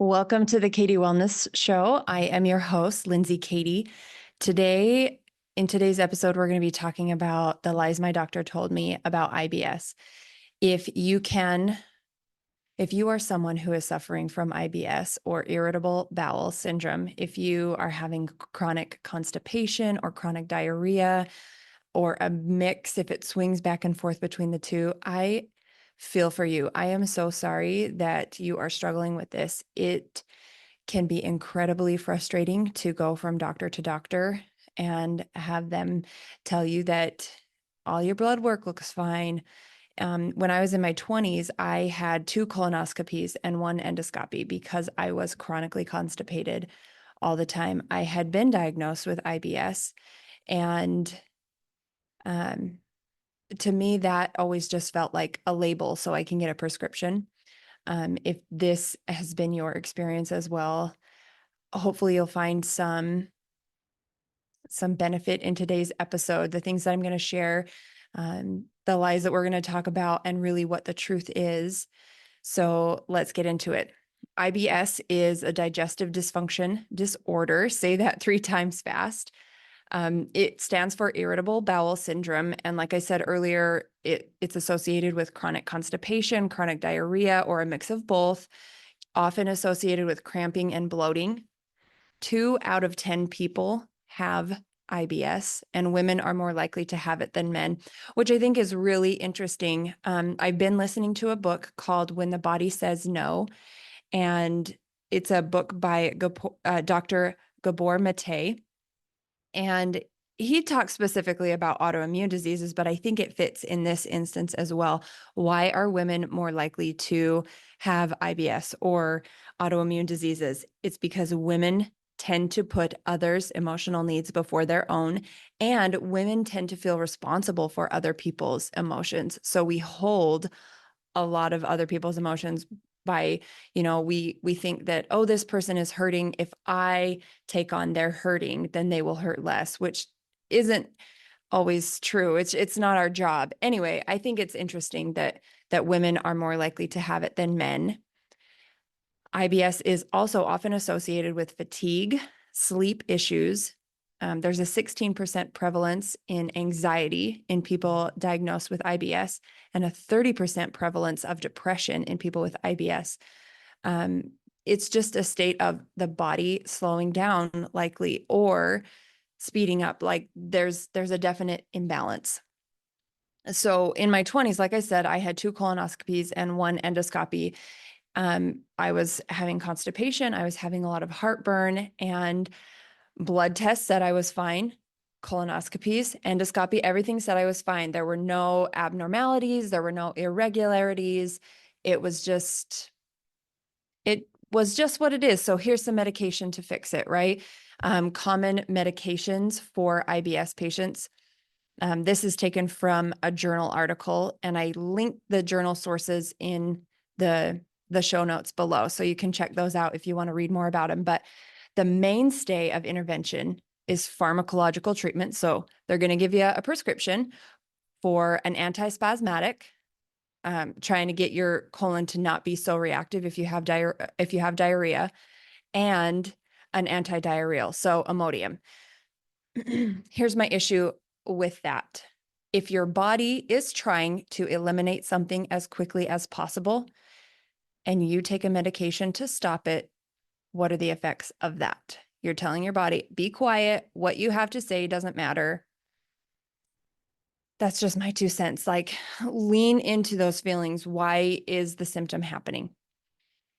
Welcome to the Katie Wellness Show. I am your host, Lindsay Katie. Today, in today's episode, we're going to be talking about the lies my doctor told me about IBS. If you are someone who is suffering from IBS or irritable bowel syndrome, if you are having chronic constipation or chronic diarrhea or a mix, if it swings back and forth between the two, I feel for you. I am so sorry that you are struggling with this. It can be incredibly frustrating to go from doctor to doctor and have them tell you that all your blood work looks fine. When I was in my 20s, I had 2 colonoscopies and 1 endoscopy because I was chronically constipated all the time. I had been diagnosed with IBS, and um, to me, that always just felt like a label so I can get a prescription. If this has been your experience as well, hopefully you'll find some benefit in today's episode. The things that I'm going to share, the lies that we're going to talk about, and really what the truth is. So let's get into it. IBS is a digestive dysfunction disorder. Say that 3 times fast. It stands for irritable bowel syndrome. And like I said earlier, it's associated with chronic constipation, chronic diarrhea, or a mix of both, often associated with cramping and bloating. 2 out of 10 people have IBS, and women are more likely to have it than men, which I think is really interesting. I've been listening to a book called When the Body Says No, and it's a book by Dr. Gabor Mate. And he talks specifically about autoimmune diseases, but I think it fits in this instance as well. Why are women more likely to have IBS or autoimmune diseases? It's because women tend to put others' emotional needs before their own, and women tend to feel responsible for other people's emotions. So we hold a lot of other people's emotions by, we think that, oh, this person is hurting. If I take on their hurting, then they will hurt less, which isn't always true. It's not our job. Anyway, I think it's interesting that women are more likely to have it than men. IBS is also often associated with fatigue, sleep issues. There's a 16% prevalence in anxiety in people diagnosed with IBS, and a 30% prevalence of depression in people with IBS. It's just a state of the body slowing down, likely, or speeding up. Like there's a definite imbalance. So in my 20s, like I said, I had 2 colonoscopies and 1 endoscopy. I was having constipation. I was having a lot of heartburn, and blood tests said I was fine. Colonoscopies, endoscopy, everything said I was fine. There were no abnormalities. There were no irregularities. It was just what it is. So here's some medication to fix it, right? Common medications for IBS patients. This is taken from a journal article, and I linked the journal sources in the show notes below, so you can check those out if you want to read more about them. But the mainstay of intervention is pharmacological treatment. So they're going to give you a prescription for an antispasmodic, trying to get your colon to not be so reactive if you have diarrhea, and an antidiarrheal, so Imodium. Here's my issue with that. If your body is trying to eliminate something as quickly as possible, and you take a medication to stop it, what are the effects of that? You're telling your body, be quiet. What you have to say doesn't matter. That's just my 2 cents. Like, lean into those feelings. Why is the symptom happening?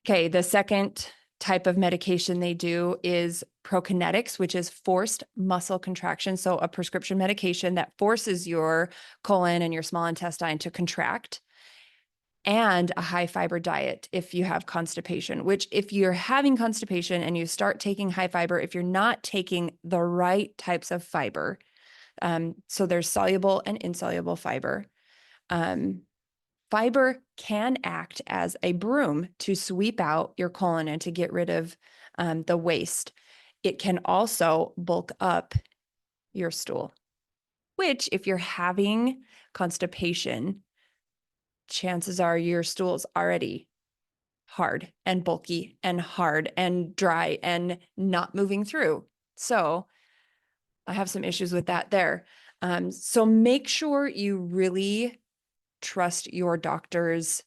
Okay, the second type of medication they do is prokinetics, which is forced muscle contraction. So a prescription medication that forces your colon and your small intestine to contract, and a high fiber diet if you have constipation, which if you're having constipation and you start taking high fiber, if you're not taking the right types of fiber, so there's soluble and insoluble fiber. Fiber can act as a broom to sweep out your colon and to get rid of the waste. It can also bulk up your stool, which if you're having constipation, chances are your stool's already hard and bulky and hard and dry and not moving through. So I have some issues with that there. So make sure you really trust your doctor's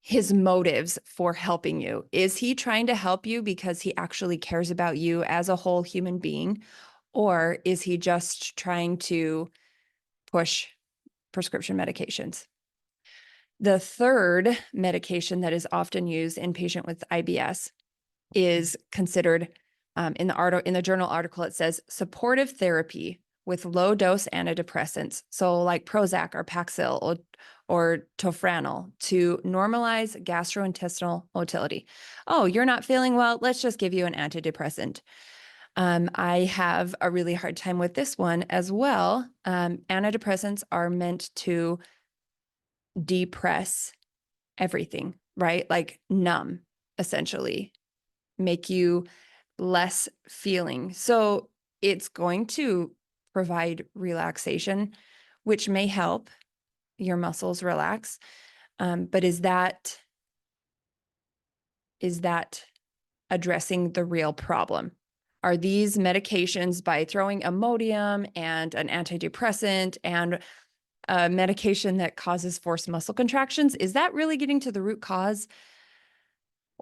his motives for helping you. Is he trying to help you because he actually cares about you as a whole human being? Or is he just trying to push prescription medications? The third medication that is often used in patient with IBS is considered in the journal article, it says supportive therapy with low dose antidepressants. So like Prozac or Paxil or Tofranil to normalize gastrointestinal motility. Oh, you're not feeling well. Let's just give you an antidepressant. I have a really hard time with this one as well. Antidepressants are meant to depress everything, right? Like numb, essentially, make you less feeling. So it's going to provide relaxation, which may help your muscles relax. But is that addressing the real problem? Are these medications, by throwing Imodium and an antidepressant and a medication that causes forced muscle contractions, is that really getting to the root cause?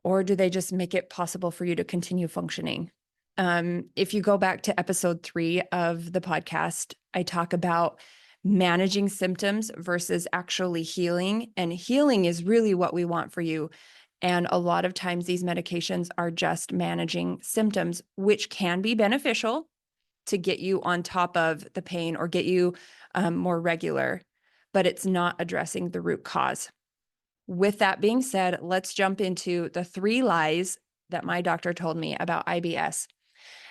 Or do they just make it possible for you to continue functioning? If you go back to episode 3 of the podcast, I talk about managing symptoms versus actually healing. And healing is really what we want for you. And a lot of times these medications are just managing symptoms, which can be beneficial to get you on top of the pain or get you more regular, but it's not addressing the root cause. With that being said, let's jump into the 3 lies that my doctor told me about IBS.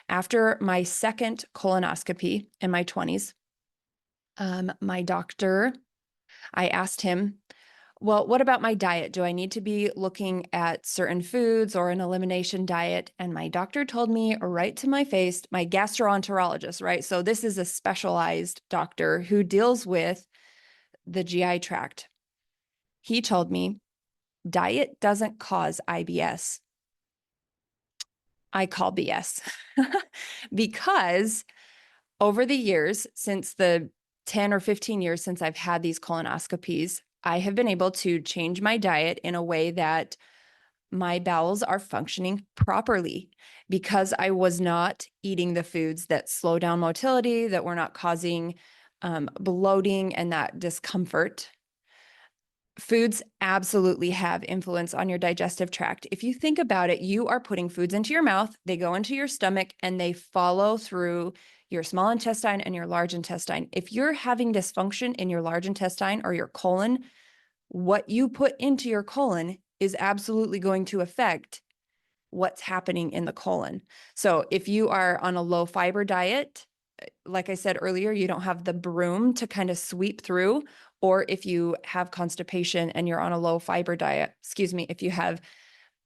After my second colonoscopy in my 20s, my doctor, I asked him, well, what about my diet? Do I need to be looking at certain foods or an elimination diet? And my doctor told me right to my face, my gastroenterologist, right? So this is a specialized doctor who deals with the GI tract. He told me, diet doesn't cause IBS. I call BS because over the years, since the 10 or 15 years since I've had these colonoscopies, I have been able to change my diet in a way that my bowels are functioning properly because I was not eating the foods that slow down motility, that were not causing bloating and that discomfort. Foods absolutely have influence on your digestive tract. If you think about it, you are putting foods into your mouth, they go into your stomach, and they follow through your small intestine and your large intestine. If you're having dysfunction in your large intestine or your colon, what you put into your colon is absolutely going to affect what's happening in the colon. So if you are on a low fiber diet, like I said earlier, you don't have the broom to kind of sweep through, or if you have constipation and you're on a low fiber diet, if you have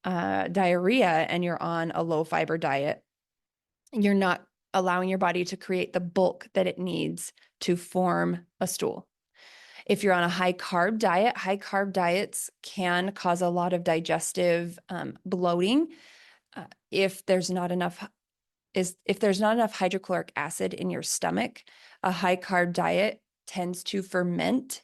diarrhea and you're on a low fiber diet, you're not allowing your body to create the bulk that it needs to form a stool. If you're on a high carb diets can cause a lot of digestive bloating. If there's not enough hydrochloric acid in your stomach, a high carb diet tends to ferment,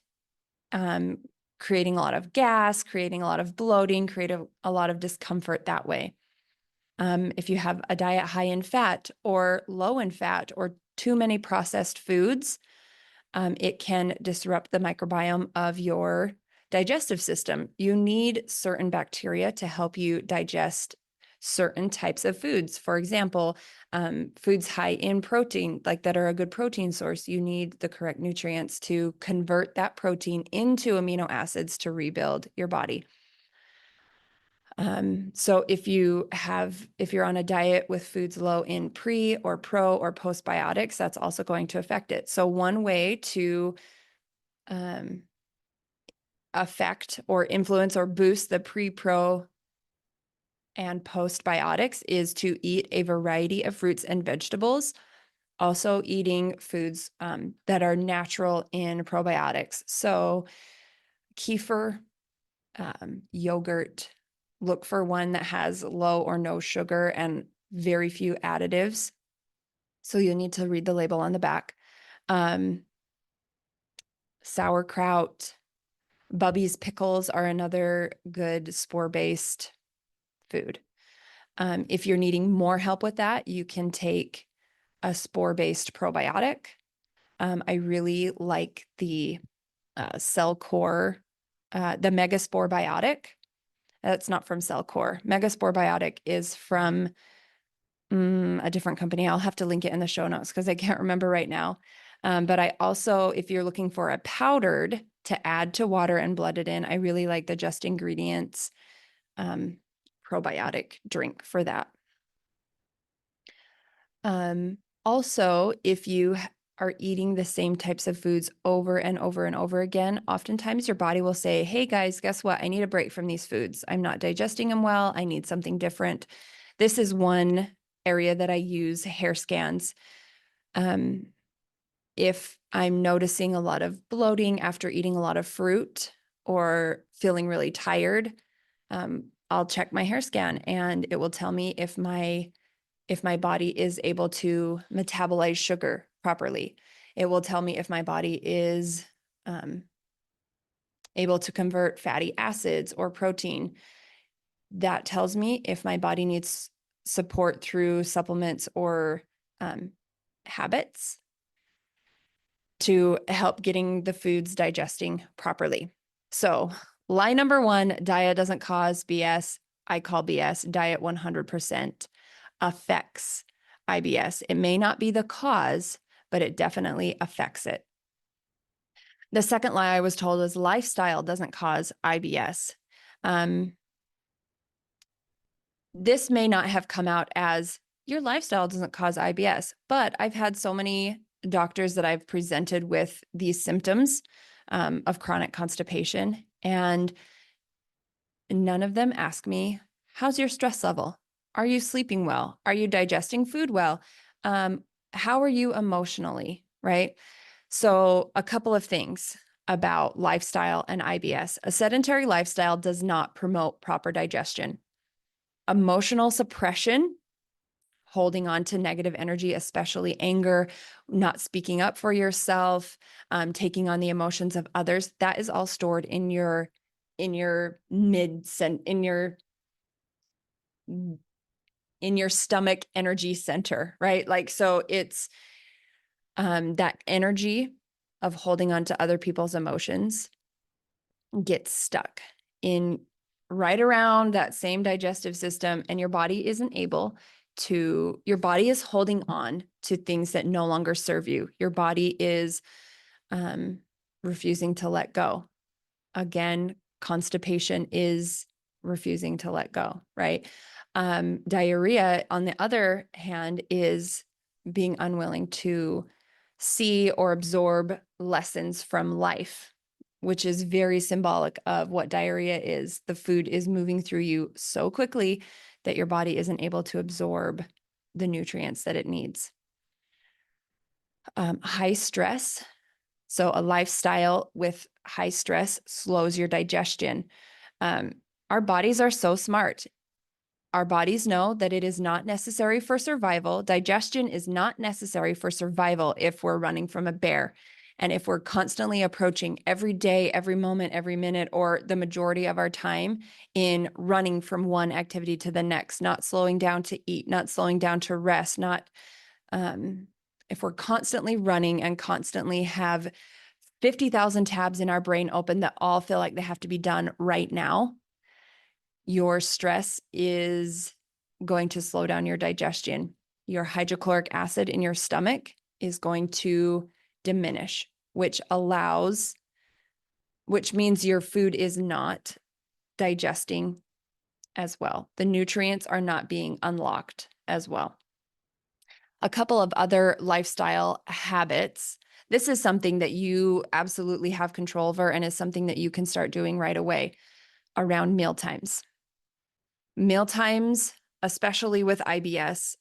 creating a lot of gas, creating a lot of bloating, create a lot of discomfort that way. If you have a diet high in fat or low in fat or too many processed foods, it can disrupt the microbiome of your digestive system. You need certain bacteria to help you digest certain types of foods. For example, foods high in protein, like that are a good protein source, you need the correct nutrients to convert that protein into amino acids to rebuild your body. So if you're on a diet with foods low in pre or pro or postbiotics, that's also going to affect it. So one way to affect or influence or boost the pre, pro, and postbiotics is to eat a variety of fruits and vegetables. Also eating foods that are natural in probiotics. So kefir, yogurt. Look for one that has low or no sugar and very few additives. So you'll need to read the label on the back. Sauerkraut, Bubby's pickles are another good spore-based food. If you're needing more help with that, you can take a spore-based probiotic. I really like the Cellcore, the Megaspore Biotic. That's not from Cellcore. Megaspore Biotic is from a different company. I'll have to link it in the show notes because I can't remember right now. But I also, if you're looking for a powdered to add to water and blend it in, I really like the Just Ingredients probiotic drink for that. Also, if you are eating the same types of foods over and over and over again, oftentimes your body will say, hey guys, guess what? I need a break from these foods. I'm not digesting them well. I need something different. This is one area that I use hair scans. If I'm noticing a lot of bloating after eating a lot of fruit or feeling really tired, I'll check my hair scan and it will tell me if my body is able to metabolize sugar properly. It will tell me if my body is able to convert fatty acids or protein. That tells me if my body needs support through supplements or habits to help getting the foods digesting properly. So lie number one, diet doesn't cause BS. I call BS. Diet 100% affects IBS. It may not be the cause, but it definitely affects it. The second lie I was told is lifestyle doesn't cause IBS. This may not have come out as your lifestyle doesn't cause IBS, but I've had so many doctors that I've presented with these symptoms of chronic constipation, and none of them ask me, how's your stress level? Are you sleeping well? Are you digesting food well? How are you emotionally, right? So a couple of things about lifestyle and IBS. A sedentary lifestyle does not promote proper digestion. Emotional suppression, holding on to negative energy, especially anger, not speaking up for yourself, taking on the emotions of others, that is all stored in your stomach energy center, right? Like, so it's that energy of holding on to other people's emotions gets stuck in right around that same digestive system, and your body isn't able to, your body is holding on to things that no longer serve you. Your body is refusing to let go. Again, constipation is refusing to let go, right? Diarrhea, on the other hand, is being unwilling to see or absorb lessons from life, which is very symbolic of what diarrhea is. The food is moving through you so quickly that your body isn't able to absorb the nutrients that it needs. High stress. So a lifestyle with high stress slows your digestion. Our bodies are so smart. Our bodies know that it is not necessary for survival. Digestion is not necessary for survival if we're running from a bear. And if we're constantly approaching every day, every moment, every minute, or the majority of our time in running from one activity to the next, not slowing down to eat, not slowing down to rest, if we're constantly running and constantly have 50,000 tabs in our brain open that all feel like they have to be done right now, your stress is going to slow down your digestion. Your hydrochloric acid in your stomach is going to diminish, which means your food is not digesting as well. The nutrients are not being unlocked as well. A couple of other lifestyle habits. This is something that you absolutely have control over and is something that you can start doing right away around meal times. Meal times, especially with IBS,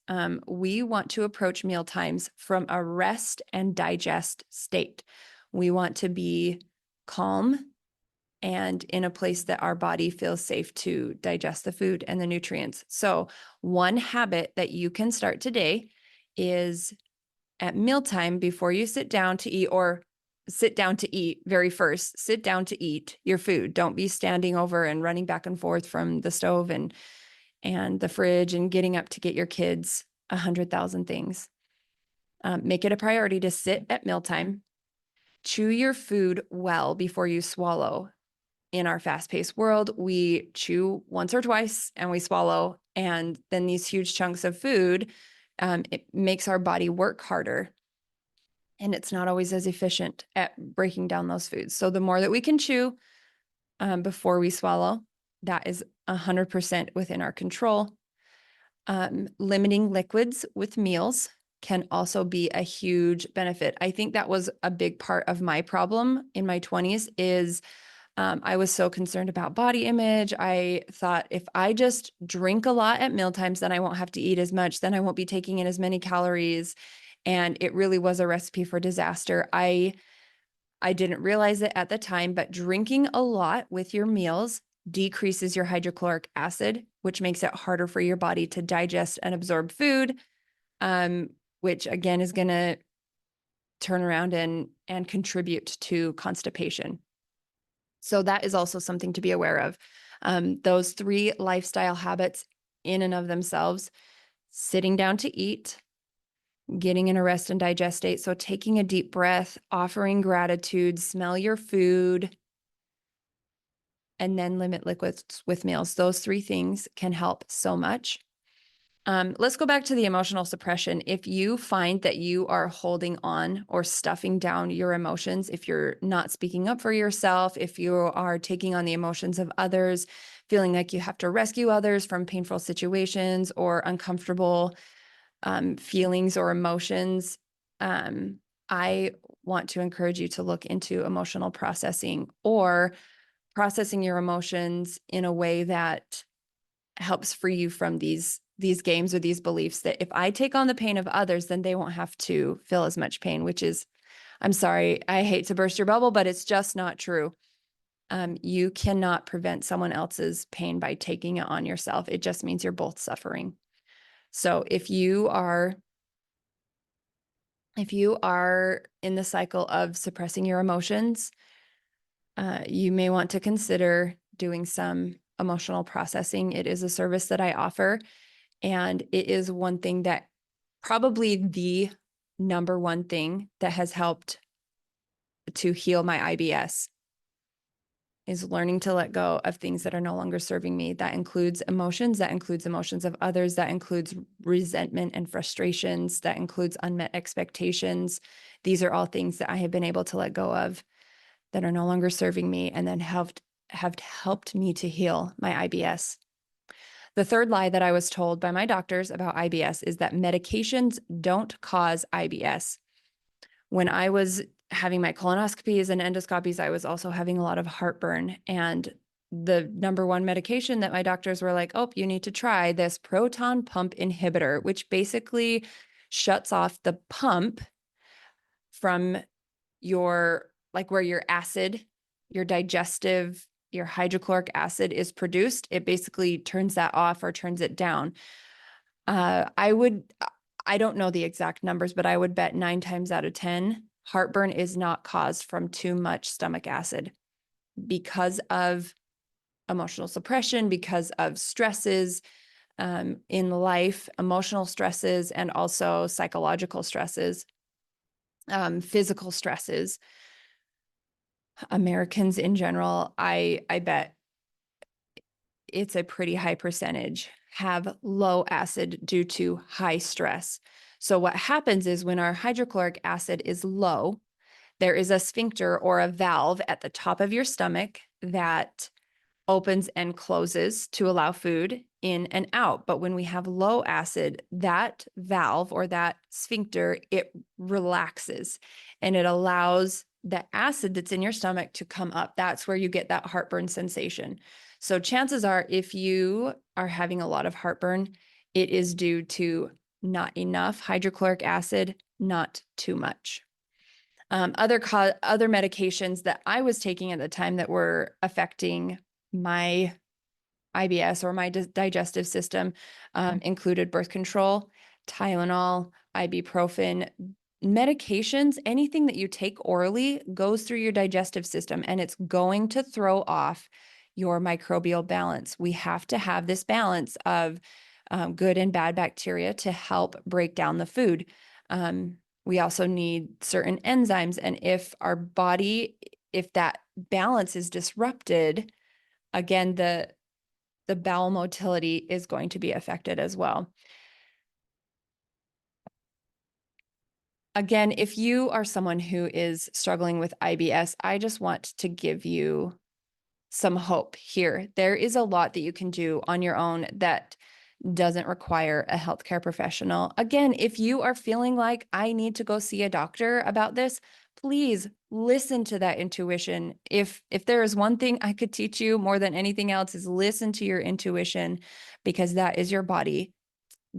we want to approach meal times from a rest and digest state. We want to be calm and in a place that our body feels safe to digest the food and the nutrients. So one habit that you can start today is at mealtime, before you sit down to eat, or sit down to eat very first, sit down to eat your food. Don't be standing over and running back and forth from the stove and the fridge and getting up to get your kids 100,000 things. Make it a priority to sit at mealtime. Chew your food well before you swallow. In our fast-paced world, we chew once or twice and we swallow, and then these huge chunks of food, it makes our body work harder, and it's not always as efficient at breaking down those foods. So the more that we can chew before we swallow, that is 100% within our control. Limiting liquids with meals can also be a huge benefit. I think that was a big part of my problem in my 20s is I was so concerned about body image. I thought if I just drink a lot at mealtimes, then I won't have to eat as much. Then I won't be taking in as many calories. And it really was a recipe for disaster. I didn't realize it at the time, but drinking a lot with your meals decreases your hydrochloric acid, which makes it harder for your body to digest and absorb food, which again is going to turn around and contribute to constipation. So that is also something to be aware of. Those 3 lifestyle habits in and of themselves: sitting down to eat, getting in a rest and digest state. So taking a deep breath, offering gratitude, smell your food, and then limit liquids with meals. Those 3 things can help so much. Let's go back to the emotional suppression. If you find that you are holding on or stuffing down your emotions, if you're not speaking up for yourself, if you are taking on the emotions of others, feeling like you have to rescue others from painful situations or uncomfortable feelings or emotions, I want to encourage you to look into emotional processing, or processing your emotions in a way that helps free you from these games or these beliefs that if I take on the pain of others, then they won't have to feel as much pain, which is, I'm sorry, I hate to burst your bubble, but it's just not true. You cannot prevent someone else's pain by taking it on yourself. It just means you're both suffering. So if you are in the cycle of suppressing your emotions, you may want to consider doing some emotional processing. It is a service that I offer, and it is one thing that probably the number one thing that has helped to heal my IBS is learning to let go of things that are no longer serving me. That includes emotions, that includes emotions of others, that includes resentment and frustrations, that includes unmet expectations. These are all things that I have been able to let go of that are no longer serving me, and then have helped me to heal my IBS. The third lie that I was told by my doctors about IBS is that medications don't cause IBS. When I was having my colonoscopies and endoscopies, I was also having a lot of heartburn. And the number one medication that my doctors were like, oh, you need to try this proton pump inhibitor, which basically shuts off the pump from your, like where your acid, your digestive, your hydrochloric acid is produced. It basically turns that off or turns it down. I don't know the exact numbers, but I would bet 9 times out of 10, heartburn is not caused from too much stomach acid because of emotional suppression, because of stresses in life, emotional stresses, and also psychological stresses, physical stresses. Americans in general, I bet it's a pretty high percentage have low acid due to high stress. So what happens is when our hydrochloric acid is low, there is a sphincter or a valve at the top of your stomach that opens and closes to allow food in and out. But when we have low acid, that valve or that sphincter, it relaxes and it allows the acid that's in your stomach to come up. That's where you get that heartburn sensation. So chances are, if you are having a lot of heartburn, it is due to not enough hydrochloric acid, not too much. Other medications that I was taking at the time that were affecting my IBS or my digestive system included birth control, Tylenol, ibuprofen, medications. Anything that you take orally goes through your digestive system, and it's going to throw off your microbial balance. We have to have this balance of good and bad bacteria to help break down the food. We also need certain enzymes, and if that balance is disrupted, again, the bowel motility is going to be affected as well. Again, if you are someone who is struggling with IBS, I just want to give you some hope here. There is a lot that you can do on your own that doesn't require a healthcare professional. Again, if you are feeling like I need to go see a doctor about this, please listen to that intuition. If there is one thing I could teach you more than anything else, is listen to your intuition, because that is your body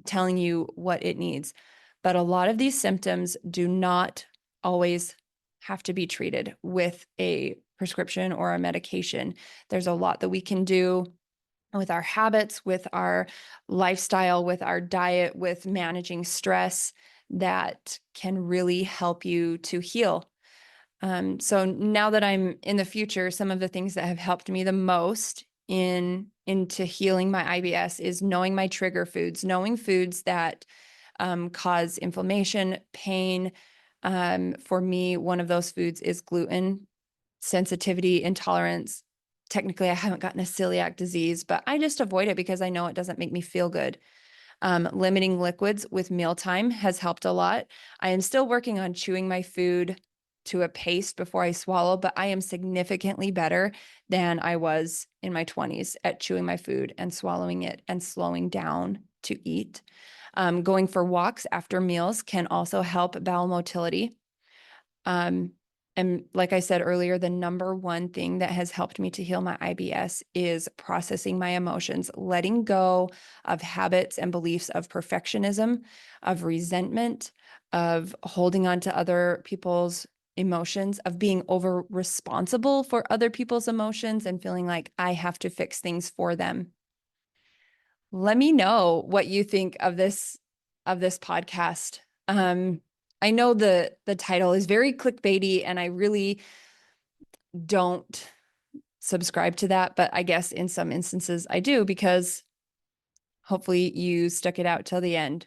telling you what it needs. But a lot of these symptoms do not always have to be treated with a prescription or a medication. There's a lot that we can do with our habits, with our lifestyle, with our diet, with managing stress, that can really help you to heal. So now that I'm in the future, some of the things that have helped me the most into healing my IBS is knowing my trigger foods, knowing foods that cause inflammation, pain. For me, one of those foods is gluten, sensitivity, intolerance. Technically, I haven't gotten a celiac disease, but I just avoid it because I know it doesn't make me feel good. Limiting liquids with mealtime has helped a lot. I am still working on chewing my food to a paste before I swallow, but I am significantly better than I was in my 20s at chewing my food and swallowing it and slowing down to eat. Going for walks after meals can also help bowel motility. And like I said earlier, the number one thing that has helped me to heal my IBS is processing my emotions, letting go of habits and beliefs of perfectionism, of resentment, of holding on to other people's emotions, of being over responsible for other people's emotions and feeling like I have to fix things for them. Let me know what you think of this podcast. I know the title is very clickbaity, and I really don't subscribe to that, but I guess in some instances I do, because hopefully you stuck it out till the end.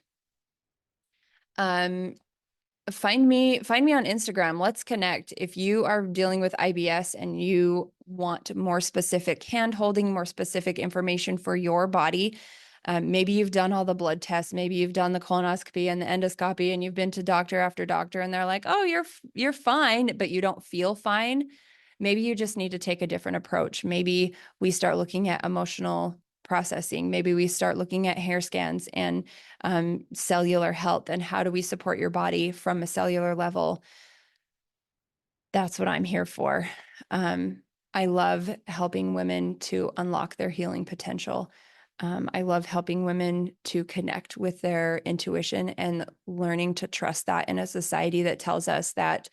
Find me on Instagram. Let's connect. If you are dealing with IBS and you want more specific hand holding, more specific information for your body, maybe you've done all the blood tests, maybe you've done the colonoscopy and the endoscopy, and you've been to doctor after doctor, and they're like, "Oh, you're fine," but you don't feel fine. Maybe you just need to take a different approach. Maybe we start looking at emotional processing. Maybe we start looking at hair scans and cellular health, and how do we support your body from a cellular level. That's what I'm here for. I love helping women to unlock their healing potential. I love helping women to connect with their intuition and learning to trust that in a society that tells us that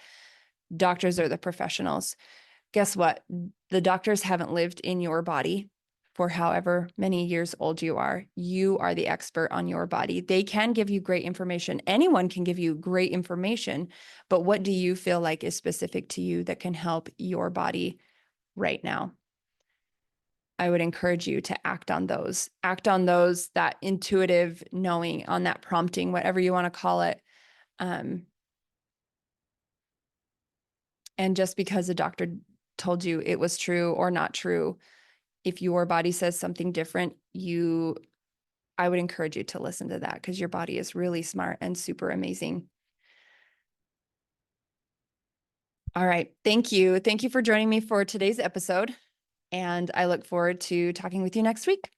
doctors are the professionals. Guess what? The doctors haven't lived in your body for however many years old you are. You are the expert on your body. They can give you great information. Anyone can give you great information, but what do you feel like is specific to you that can help your body right now? I would encourage you to act on those, that intuitive knowing, on that prompting, whatever you want to call it. And just because a doctor told you it was true or not true, if your body says something different, I would encourage you to listen to that, because your body is really smart and super amazing. All right. Thank you. Thank you for joining me for today's episode. And I look forward to talking with you next week.